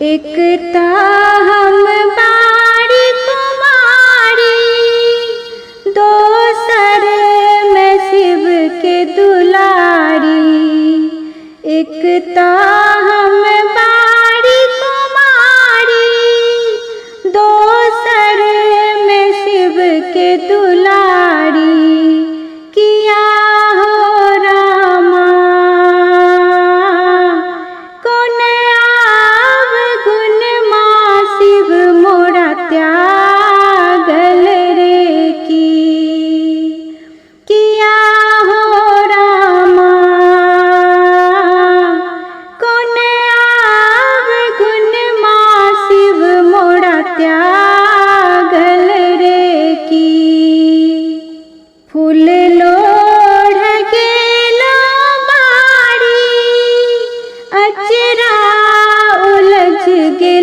एकता हम बाड़ी कुमारी, दोसर में शिव के दुलारी। एकता हम बाड़ी कुमारी, दोसर में शिव के दुलारी। किया हो रामा कौन आव गुण माँ शिव मोरा त्यागल रे की। किया हो रामा कौन आव गुण माँ शिव मोरा त्यागल रे की। फूल लोढ़ गेलो बाड़ी, अचरा उलझ गेल